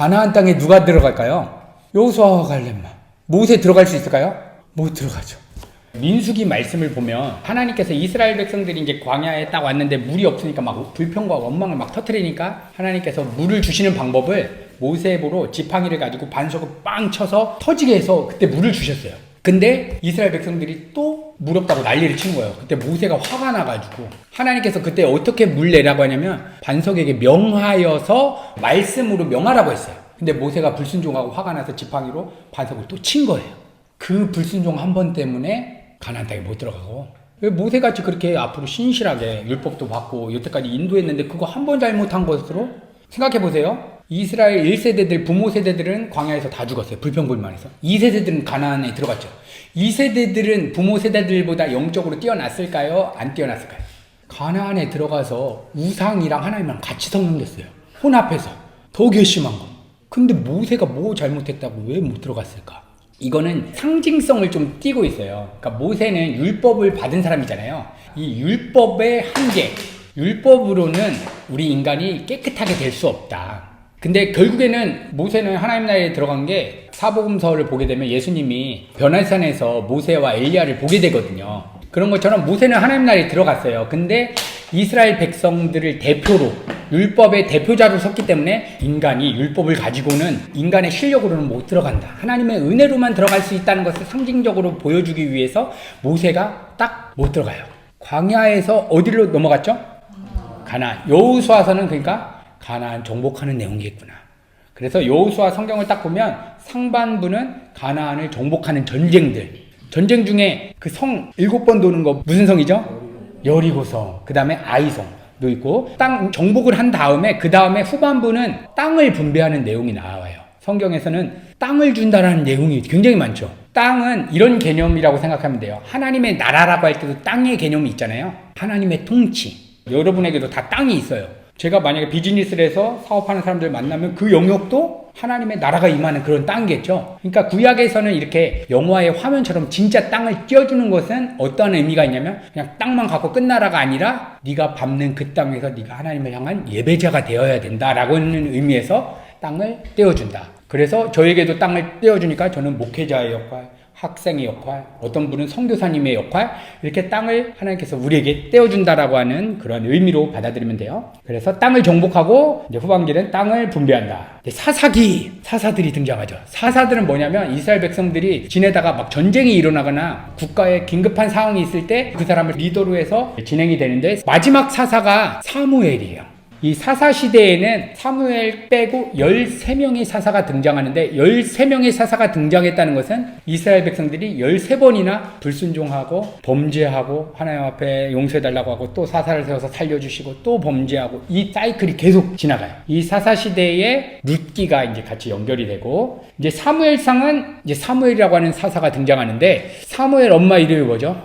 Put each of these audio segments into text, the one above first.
가나안 땅에 누가 들어갈까요? 여호수아와 갈렙만. 모세 들어갈 수 있을까요? 못 들어가죠. 민수기 말씀을 보면 하나님께서 이스라엘 백성들이 이제 광야에 딱 왔는데 물이 없으니까 막 불평과 원망을 막 터뜨리니까 하나님께서 물을 주시는 방법을 모세보로 지팡이를 가지고 반석을 빵 쳐서 터지게 해서 그때 물을 주셨어요. 근데 이스라엘 백성들이 또 물 없다고 난리를 친 거예요. 그때 모세가 화가 나가지고 하나님께서 그때 어떻게 물 내라고 하냐면 반석에게 명하여서 말씀으로 명하라고 했어요. 근데 모세가 불순종하고 화가 나서 지팡이로 반석을 또 친 거예요. 그 불순종 한 번 때문에 가나안 땅에 못 들어가고, 왜 모세같이 그렇게 앞으로 신실하게 율법도 받고 여태까지 인도했는데 그거 한 번 잘못한 것으로 생각해 보세요. 이스라엘 1세대들 부모 세대들은 광야에서 다 죽었어요. 불평불만해서. 2세대들은 가나안에 들어갔죠. 2세대들은 부모 세대들보다 영적으로 뛰어났을까요? 안 뛰어났을까요? 가나안에 들어가서 우상이랑 하나님이랑 같이 성령됐어요. 혼합해서 더 괘씸한 거. 근데 모세가 뭐 잘못했다고 왜 못 들어갔을까? 이거는 상징성을 좀 띠고 있어요. 그러니까 모세는 율법을 받은 사람이잖아요. 이 율법의 한계, 율법으로는 우리 인간이 깨끗하게 될 수 없다. 근데 결국에는 모세는 하나님 나라에 들어간 게, 사복음서를 보게 되면 예수님이 변화산에서 모세와 엘리야를 보게 되거든요. 그런 것처럼 모세는 하나님 나라에 들어갔어요. 근데 이스라엘 백성들을 대표로, 율법의 대표자로 섰기 때문에 인간이 율법을 가지고는 인간의 실력으로는 못 들어간다. 하나님의 은혜로만 들어갈 수 있다는 것을 상징적으로 보여주기 위해서 모세가 딱 못 들어가요. 광야에서 어디로 넘어갔죠? 가나안. 여호수아서는 그러니까 가나안 정복하는 내용이겠구나. 그래서 여호수아 성경을 딱 보면 상반부는 가나안을 정복하는 전쟁 중에 그 성 7번 도는 거 무슨 성이죠? 여리고성. 그 다음에 아이성도 있고, 땅 정복을 한 다음에 그 다음에 후반부는 땅을 분배하는 내용이 나와요. 성경에서는 땅을 준다라는 내용이 굉장히 많죠. 땅은 이런 개념이라고 생각하면 돼요. 하나님의 나라라고 할 때도 땅의 개념이 있잖아요. 하나님의 통치. 여러분에게도 다 땅이 있어요. 제가 만약에 비즈니스를 해서 사업하는 사람들 만나면 그 영역도 하나님의 나라가 임하는 그런 땅이겠죠. 그러니까 구약에서는 이렇게 영화의 화면처럼 진짜 땅을 띄워주는 것은 어떠한 의미가 있냐면, 그냥 땅만 갖고 끝나라가 아니라 네가 밟는 그 땅에서 네가 하나님을 향한 예배자가 되어야 된다라고 하는 의미에서 땅을 떼어준다. 그래서 저에게도 땅을 떼어주니까 저는 목회자의 역할, 학생의 역할, 어떤 분은 선교사님의 역할, 이렇게 땅을 하나님께서 우리에게 떼어준다라고 하는 그런 의미로 받아들이면 돼요. 그래서 땅을 정복하고 이제 후반기는 땅을 분배한다. 사사들이 등장하죠. 사사들은 뭐냐면 이스라엘 백성들이 지내다가 막 전쟁이 일어나거나 국가에 긴급한 상황이 있을 때 그 사람을 리더로 해서 진행이 되는데, 마지막 사사가 사무엘이에요. 이 사사 시대에는 사무엘 빼고 13명의 사사가 등장하는데, 13명의 사사가 등장했다는 것은 이스라엘 백성들이 13번이나 불순종하고 범죄하고 하나님 앞에 용서해달라고 하고 또 사사를 세워서 살려주시고 또 범죄하고, 이 사이클이 계속 지나가요. 이 사사 시대에 룻기가 이제 같이 연결이 되고, 이제 사무엘상은 이제 사무엘이라고 하는 사사가 등장하는데, 사무엘 엄마 이름이 뭐죠?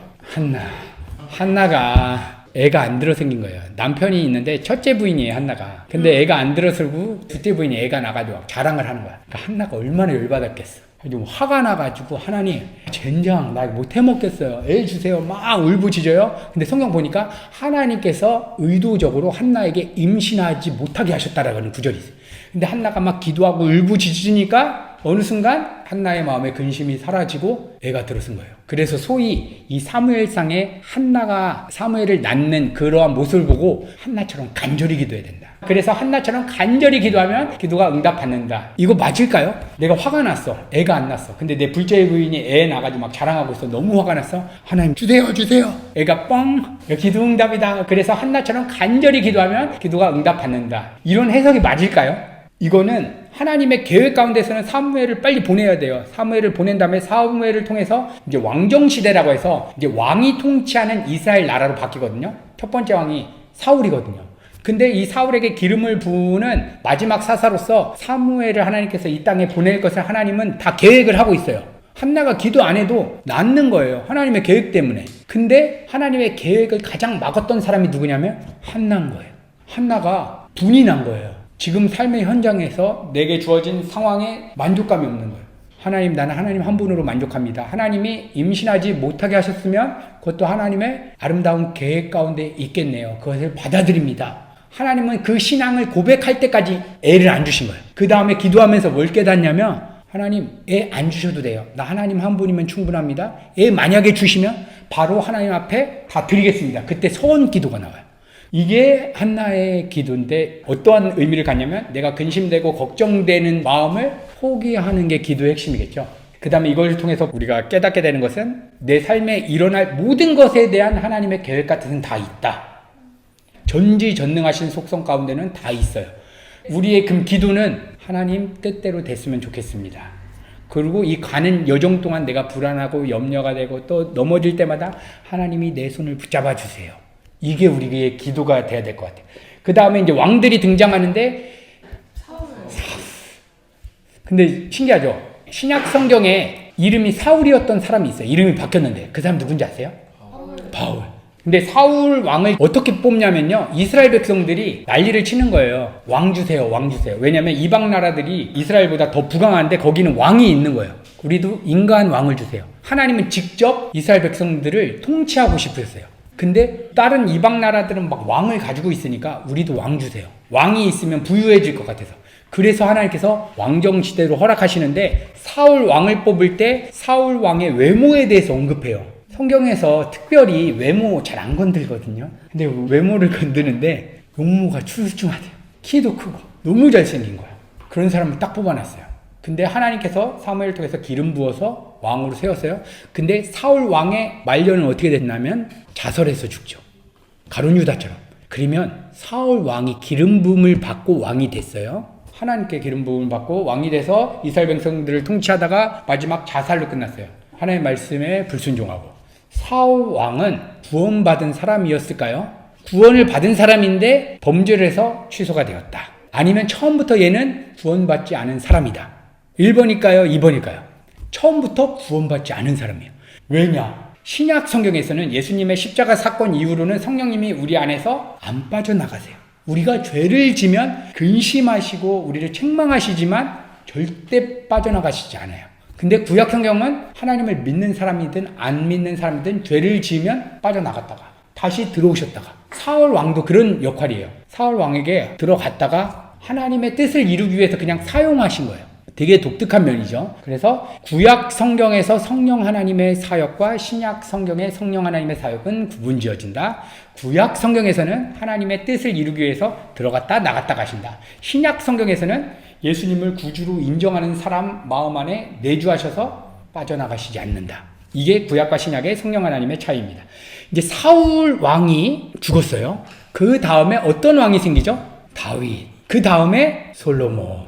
한나가 애가 안 들어 생긴 거예요. 남편이 있는데 첫째 부인이에요, 한나가. 근데 애가 안 들어서고 둘째 부인이 애가 나가지고 자랑을 하는 거야. 그러니까 한나가 얼마나 열받았겠어. 좀 화가 나가지고, 하나님 젠장 나 못 해먹겠어요, 애 주세요, 막 울부짖어요. 근데 성경 보니까 하나님께서 의도적으로 한나에게 임신하지 못하게 하셨다라는 구절이 있어요. 근데 한나가 막 기도하고 울부짖으니까 어느 순간 한나의 마음에 근심이 사라지고 애가 들어선 거예요. 그래서 소위 이 사무엘상에 한나가 사무엘을 낳는 그러한 모습을 보고 한나처럼 간절히 기도해야 된다. 그래서 한나처럼 간절히 기도하면 기도가 응답받는다. 이거 맞을까요? 내가 화가 났어. 애가 안 났어. 근데 내 둘째 부인이 애 낳아가지고 막 자랑하고 있어. 너무 화가 났어. 하나님 주세요. 애가 뻥. 기도 응답이다. 그래서 한나처럼 간절히 기도하면 기도가 응답받는다. 이런 해석이 맞을까요? 이거는 하나님의 계획 가운데서는 사무엘을 빨리 보내야 돼요. 사무엘을 보낸 다음에 사무엘을 통해서 이제 왕정시대라고 해서 이제 왕이 통치하는 이스라엘 나라로 바뀌거든요. 첫 번째 왕이 사울이거든요. 근데 이 사울에게 기름을 부은 마지막 사사로서 사무엘을 하나님께서 이 땅에 보낼 것을 하나님은 다 계획을 하고 있어요. 한나가 기도 안 해도 낳는 거예요. 하나님의 계획 때문에. 근데 하나님의 계획을 가장 막았던 사람이 누구냐면 한나인 거예요. 한나가 분이 난 거예요. 지금 삶의 현장에서 내게 주어진 상황에 만족감이 없는 거예요. 하나님, 나는 하나님 한 분으로 만족합니다. 하나님이 임신하지 못하게 하셨으면 그것도 하나님의 아름다운 계획 가운데 있겠네요. 그것을 받아들입니다. 하나님은 그 신앙을 고백할 때까지 애를 안 주신 거예요. 그 다음에 기도하면서 뭘 깨닫냐면 하나님 애 안 주셔도 돼요. 나 하나님 한 분이면 충분합니다. 애 만약에 주시면 바로 하나님 앞에 다 드리겠습니다. 그때 소원 기도가 나와요. 이게 한나의 기도인데 어떠한 의미를 갖냐면 내가 근심되고 걱정되는 마음을 포기하는 게 기도의 핵심이겠죠. 그 다음에 이걸 통해서 우리가 깨닫게 되는 것은 내 삶에 일어날 모든 것에 대한 하나님의 계획 같은 것은 다 있다. 전지전능하신 속성 가운데는 다 있어요. 우리의 기도는 하나님 뜻대로 됐으면 좋겠습니다. 그리고 이 가는 여정 동안 내가 불안하고 염려가 되고 또 넘어질 때마다 하나님이 내 손을 붙잡아 주세요. 이게 우리의 기도가 돼야 될 것 같아요. 그 다음에 이제 왕들이 등장하는데 근데 신기하죠? 신약 성경에 이름이 사울이었던 사람이 있어요. 이름이 바뀌었는데 그 사람 누군지 아세요? 바울. 근데 사울 왕을 어떻게 뽑냐면요. 이스라엘 백성들이 난리를 치는 거예요. 왕 주세요, 왕 주세요. 왜냐면 이방 나라들이 이스라엘보다 더 부강한데 거기는 왕이 있는 거예요. 우리도 인간 왕을 주세요. 하나님은 직접 이스라엘 백성들을 통치하고 싶으셨어요. 근데 다른 이방 나라들은 막 왕을 가지고 있으니까 우리도 왕 주세요. 왕이 있으면 부유해질 것 같아서. 그래서 하나님께서 왕정시대로 허락하시는데 사울 왕을 뽑을 때 사울 왕의 외모에 대해서 언급해요. 성경에서 특별히 외모 잘 안 건들거든요. 근데 외모를 건드는데 용모가 출중하대요. 키도 크고 너무 잘생긴 거야. 그런 사람을 딱 뽑아놨어요. 근데 하나님께서 사무엘을 통해서 기름 부어서 왕으로 세웠어요. 근데 사울 왕의 말년은 어떻게 됐냐면 자살해서 죽죠. 가룟 유다처럼. 그러면 사울 왕이 기름 부음을 받고 왕이 됐어요. 하나님께 기름 부음을 받고 왕이 돼서 이스라엘 백성들을 통치하다가 마지막 자살로 끝났어요. 하나님의 말씀에 불순종하고. 사울 왕은 구원받은 사람이었을까요? 구원을 받은 사람인데 범죄를 해서 취소가 되었다. 아니면 처음부터 얘는 구원받지 않은 사람이다. 1번일까요? 2번일까요? 처음부터 구원받지 않은 사람이에요. 왜냐? 신약 성경에서는 예수님의 십자가 사건 이후로는 성령님이 우리 안에서 안 빠져나가세요. 우리가 죄를 지면 근심하시고 우리를 책망하시지만 절대 빠져나가시지 않아요. 근데 구약 성경은 하나님을 믿는 사람이든 안 믿는 사람이든 죄를 지으면 빠져나갔다가 다시 들어오셨다가 사울 왕도 그런 역할이에요. 사울 왕에게 들어갔다가 하나님의 뜻을 이루기 위해서 그냥 사용하신 거예요. 되게 독특한 면이죠. 그래서 구약 성경에서 성령 하나님의 사역과 신약 성경의 성령 하나님의 사역은 구분지어진다. 구약 성경에서는 하나님의 뜻을 이루기 위해서 들어갔다 나갔다 가신다. 신약 성경에서는 예수님을 구주로 인정하는 사람 마음 안에 내주하셔서 빠져나가시지 않는다. 이게 구약과 신약의 성령 하나님의 차이입니다. 이제 사울 왕이 죽었어요. 그 다음에 어떤 왕이 생기죠? 다윗. 그 다음에 솔로몬.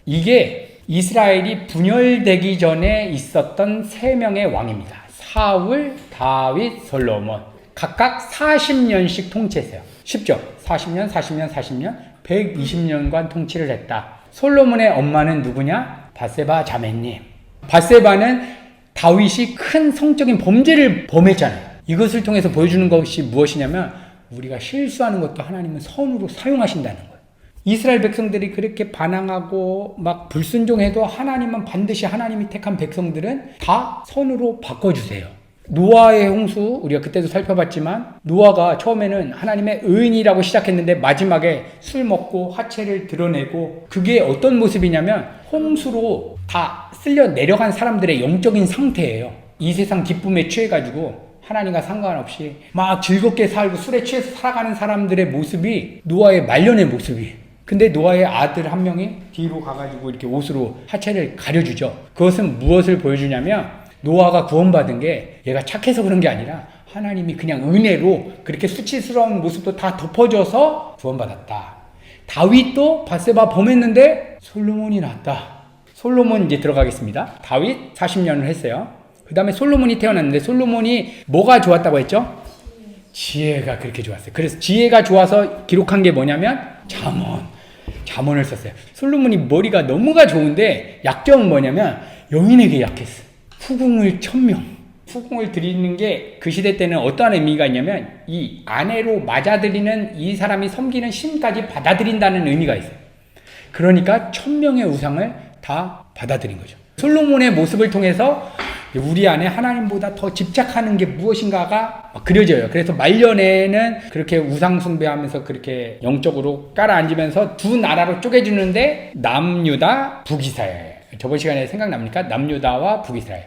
이게 이스라엘이 분열되기 전에 있었던 세 명의 왕입니다. 사울, 다윗, 솔로몬. 각각 40년씩 통치했어요. 쉽죠? 40년, 40년, 40년, 120년간 통치를 했다. 솔로몬의 엄마는 누구냐? 밧세바 자매님. 밧세바는 다윗이 큰 성적인 범죄를 범했잖아요. 이것을 통해서 보여주는 것이 무엇이냐면 우리가 실수하는 것도 하나님은 선으로 사용하신다는 거예요. 이스라엘 백성들이 그렇게 반항하고 막 불순종해도 하나님은 반드시 하나님이 택한 백성들은 다 선으로 바꿔주세요. 노아의 홍수 우리가 그때도 살펴봤지만 노아가 처음에는 하나님의 의인이라고 시작했는데 마지막에 술 먹고 하체를 드러내고 그게 어떤 모습이냐면 홍수로 다 쓸려 내려간 사람들의 영적인 상태예요. 이 세상 기쁨에 취해가지고 하나님과 상관없이 막 즐겁게 살고 술에 취해서 살아가는 사람들의 모습이 노아의 말년의 모습이에요. 근데 노아의 아들 한 명이 뒤로 가가지고 이렇게 옷으로 하체를 가려주죠. 그것은 무엇을 보여주냐면 노아가 구원받은 게 얘가 착해서 그런 게 아니라 하나님이 그냥 은혜로 그렇게 수치스러운 모습도 다 덮어줘서 구원받았다. 다윗도 밧세바 범했는데 솔로몬이 낳았다. 솔로몬 이제 들어가겠습니다. 다윗 40년을 했어요. 그 다음에 솔로몬이 태어났는데 솔로몬이 뭐가 좋았다고 했죠? 지혜가 그렇게 좋았어요. 그래서 지혜가 좋아서 기록한 게 뭐냐면 잠언을 썼어요. 솔로몬이 머리가 너무가 좋은데 약점은 뭐냐면 여인에게 약했어. 후궁을 1000명. 후궁을 드리는 게 그 시대 때는 어떠한 의미가 있냐면 이 아내로 맞아들이는 이 사람이 섬기는 신까지 받아들인다는 의미가 있어요. 그러니까 1000명의 우상을 다 받아들인 거죠. 솔로몬의 모습을 통해서 우리 안에 하나님보다 더 집착하는 게 무엇인가가 그려져요. 그래서 말년에는 그렇게 우상 숭배하면서 그렇게 영적으로 깔아앉으면서 두 나라로 쪼개주는데 남유다, 북이스라엘. 저번 시간에 생각납니까? 남유다와 북이스라엘.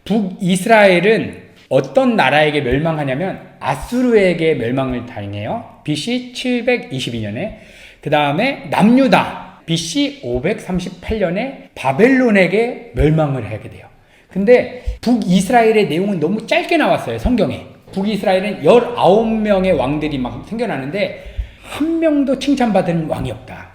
북이스라엘은 어떤 나라에게 멸망하냐면 아수르에게 멸망을 당해요. BC 722년에. 그 다음에 남유다 BC 538년에 바벨론에게 멸망을 하게 돼요. 근데 북이스라엘의 내용은 너무 짧게 나왔어요, 성경에. 북이스라엘은 19명의 왕들이 막 생겨나는데 한 명도 칭찬받은 왕이 없다.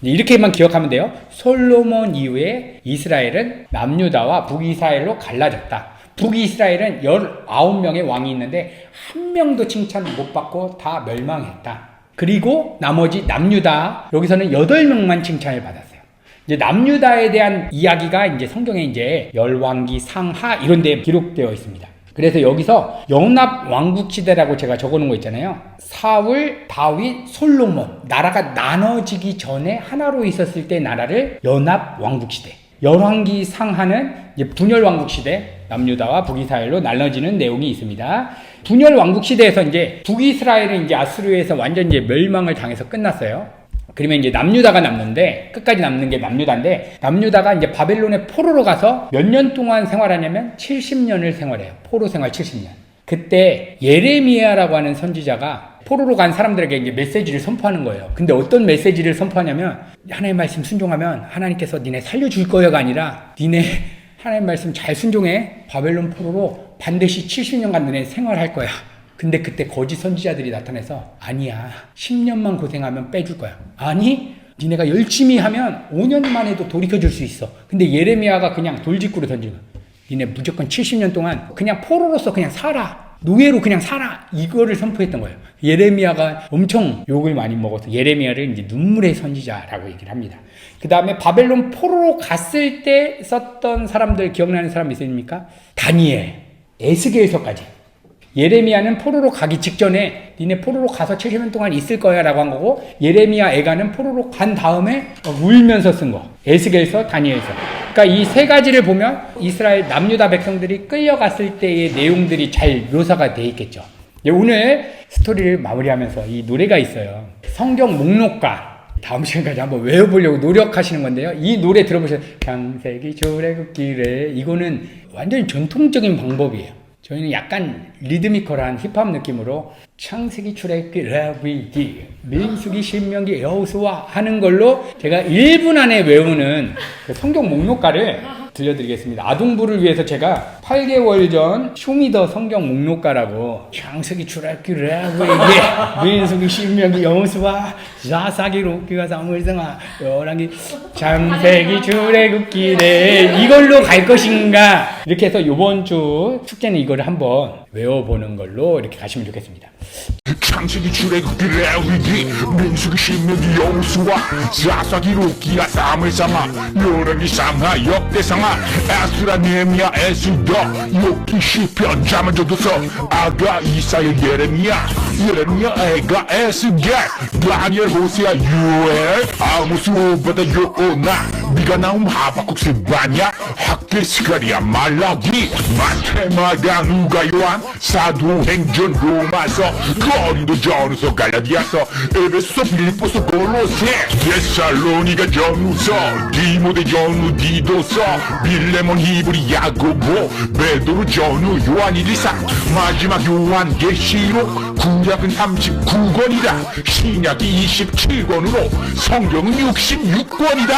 이렇게만 기억하면 돼요. 솔로몬 이후에 이스라엘은 남유다와 북이스라엘로 갈라졌다. 북이스라엘은 19명의 왕이 있는데 한 명도 칭찬 못 받고 다 멸망했다. 그리고 나머지 남유다, 여기서는 8명만 칭찬을 받았어요. 이제 남유다에 대한 이야기가 이제 성경에 이제 열왕기, 상하 이런 데 기록되어 있습니다. 그래서 여기서 연합 왕국 시대라고 제가 적어 놓은 거 있잖아요. 사울, 다윗, 솔로몬. 나라가 나눠지기 전에 하나로 있었을 때 나라를 연합 왕국 시대. 열왕기, 상하는 이제 분열 왕국 시대, 남유다와 북이스라엘로 나눠지는 내용이 있습니다. 분열 왕국 시대에서 이제 북이스라엘은 이제 아수르에서 완전 이제 멸망을 당해서 끝났어요. 그러면 이제 남유다가 남는데, 끝까지 남는 게 남유다인데, 남유다가 이제 바벨론의 포로로 가서 몇 년 동안 생활하냐면 70년을 생활해요. 포로 생활 70년. 그때 예레미야라고 하는 선지자가 포로로 간 사람들에게 이제 메시지를 선포하는 거예요. 근데 어떤 메시지를 선포하냐면, 하나님의 말씀 순종하면 하나님께서 니네 살려줄 거야가 아니라, 니네 하나님 말씀 잘 순종해. 바벨론 포로로 반드시 70년간 너네 생활할 거야. 근데 그때 거짓 선지자들이 나타나서 아니야, 10년만 고생하면 빼줄 거야. 아니, 니네가 열심히 하면 5년만 해도 돌이켜줄 수 있어. 근데 예레미야가 그냥 돌직구로 던지는 거야. 니네 무조건 70년 동안 그냥 포로로서 그냥 살아. 노예로 그냥 살아. 이거를 선포했던 거예요. 예레미야가 엄청 욕을 많이 먹어서 예레미야를 이제 눈물의 선지자라고 얘기를 합니다. 그 다음에 바벨론 포로로 갔을 때 썼던 사람들 기억나는 사람 있습니까? 다니엘, 에스겔서까지. 예레미야는 포로로 가기 직전에 니네 포로로 가서 70년 동안 있을 거야 라고 한 거고, 예레미야 애가는 포로로 간 다음에 울면서 쓴 거. 에스겔서, 다니엘서. 그러니까 이 세 가지를 보면 이스라엘 남유다 백성들이 끌려갔을 때의 내용들이 잘 묘사가 돼 있겠죠. 오늘 스토리를 마무리하면서 이 노래가 있어요. 성경 목록가. 다음 시간까지 한번 외워보려고 노력하시는 건데요. 이 노래 들어보세요. 창세기 출애굽기래. 이거는 완전히 전통적인 방법이에요. 저희는 약간 리드미컬한 힙합 느낌으로 창세기, 출애굽기, 레위기, 민수기, 신명기, 여호수아 하는 걸로 제가 1분 안에 외우는 그 성경 목록가를 들려드리겠습니다. 아동부를 위해서 제가 8개월 전 쇼미더 성경 목록가라고 창세기, 출애굽기, 레위기, 민수기, 신명기, 여호수아, 사사기, 룻기가, 사무엘상하, 열왕기, 창세기, 출애굽기, 이걸로 갈 것인가, 이렇게 해서 이번 주 축제는 이거를 한번 외워보는 걸로 이렇게 가시면 좋겠습니다. 창세기, 출애굽기, 레위기, 민수기, 신명기, 여호수아, 사사기, 룻기가, 사무엘상하, 열왕기, 상하, 역대상하, 에스라, 느헤미야, 에스더, 욥기, 시편, 잠언전도서, 아가, 이사야, 예레미야, 애가, 에스겔, 다니엘, 호세아, 유엘, 아모스, 오바다, 요나, 미가, 나움, 하박국, 스바냐, 학계, 스가랴, 말라기, 마테마다, 누가, 요한, 사도행전, 로마서, 거린도, 전후서, 갈라디아서, 에베소, 빌립보서, 골로새, 데살로니가, 전후서, 디모데, 전후, 디도서, 빌레몬, 히브리, 야고보, 베드로, 전후, 요한, 이리사, 마지막 요한, 계시록, 구약은 39권이다. 신약이 27권으로 성경은 66권이다.